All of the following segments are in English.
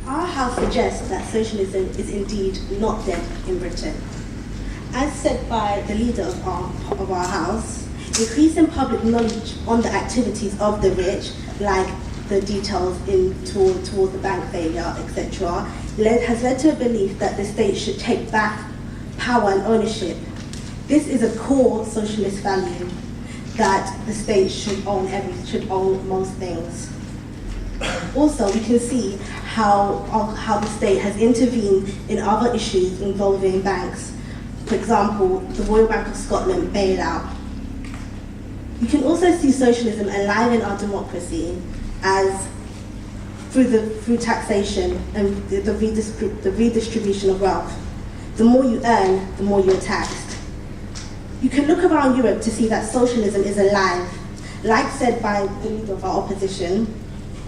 Our house suggests that socialism is indeed not dead in Britain. As said by the leader of our house, increasing public knowledge on the activities of the rich, like the details toward the bank failure, etc., has led to a belief that the state should take back power and ownership. This is a core socialist value, that the state should own most things. Also, we can see how the state has intervened in other issues involving banks. For example, the Royal Bank of Scotland bailout. You can also see socialism alive in our democracy as through taxation and the redistribution of wealth. The more you earn, the more you're taxed. You can look around Europe to see that socialism is alive. Like said by the leader of our opposition,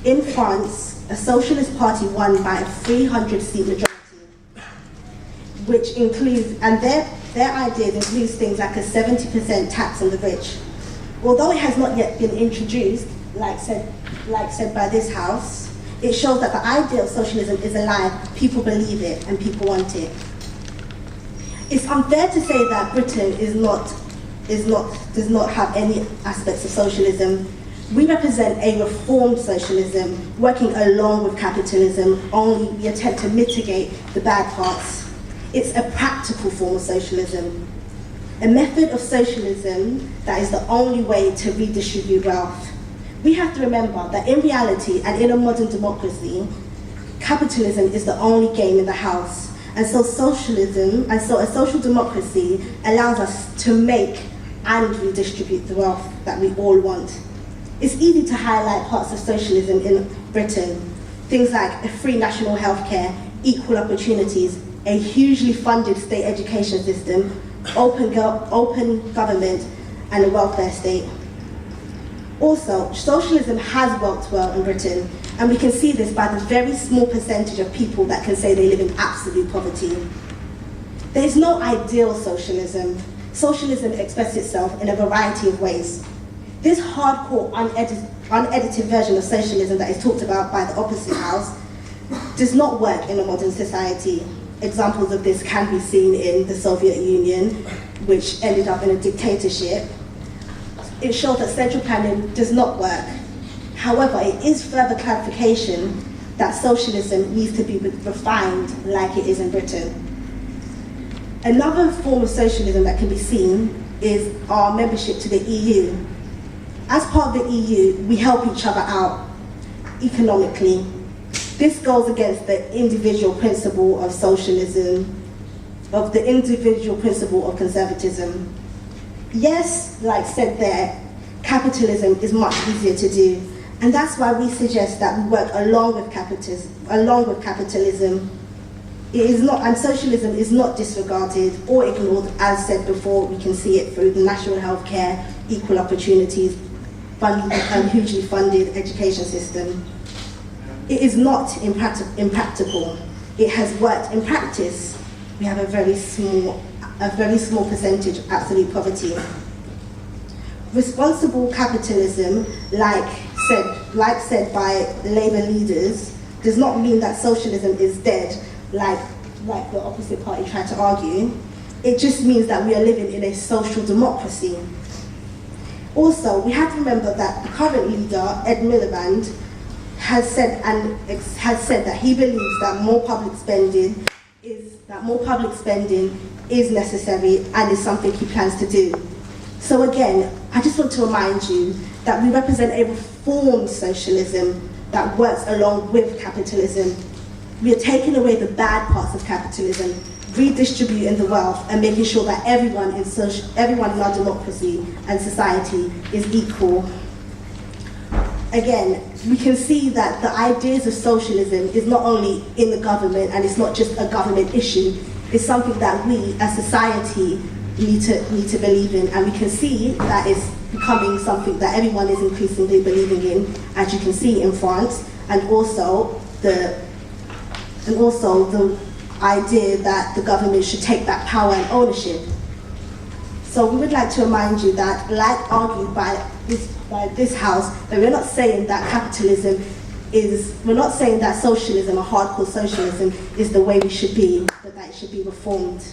in France, a socialist party won by a 300-seat majority, which includes, and their ideas includes things like a 70% tax on the rich. Although it has not yet been introduced, like said by this house, it shows that the idea of socialism is alive, people believe it, and people want it. It's unfair to say that Britain does not have any aspects of socialism. We represent a reformed socialism, working along with capitalism, only we attempt to mitigate the bad parts. It's a practical form of socialism, a method of socialism that is the only way to redistribute wealth. We have to remember that in reality and in a modern democracy, capitalism is the only game in the house. And so a social democracy allows us to make and redistribute the wealth that we all want. It's easy to highlight parts of socialism in Britain, things like a free national healthcare, equal opportunities, a hugely funded state education system, open government, and a welfare state. Also, socialism has worked well in Britain, and we can see this by the very small percentage of people that can say they live in absolute poverty. There is no ideal socialism. Socialism expresses itself in a variety of ways. This hardcore, unedited version of socialism that is talked about by the opposite house does not work in a modern society. Examples of this can be seen in the Soviet Union, which ended up in a dictatorship. It shows that central planning does not work. However, it is further clarification that socialism needs to be refined like it is in Britain. Another form of socialism that can be seen is our membership to the EU. As part of the EU, we help each other out economically. This goes against the individual principle of socialism, of the individual principle of conservatism. Yes, like said there, capitalism is much easier to do, and that's why we suggest that we work along with capitalism. It is not, and socialism is not disregarded or ignored. As said before, we can see it through the national healthcare, equal opportunities, hugely funded education system. It is not impractical. It has worked in practice. We have a very small percentage of absolute poverty. Responsible capitalism, like said by Labour leaders, does not mean that socialism is dead, like the opposite party tried to argue. It just means that we are living in a social democracy. Also, we have to remember that the current leader, Ed Miliband, has said that he believes that more public spending is necessary and is something he plans to do. So again, I just want to remind you that we represent a reformed socialism that works along with capitalism. We are taking away the bad parts of capitalism, redistributing the wealth, and making sure that everyone in our democracy and society is equal. Again, we can see that the ideas of socialism is not only in the government, and it's not just a government issue, it's something that we as society need to believe in, and we can see that it's becoming something that everyone is increasingly believing in, as you can see in France, and also the idea that the government should take back power and ownership. So we would like to remind you that, like argued by this house, that we're not saying that capitalism we're not saying that socialism, a hardcore socialism, is the way we should be, but that it should be reformed.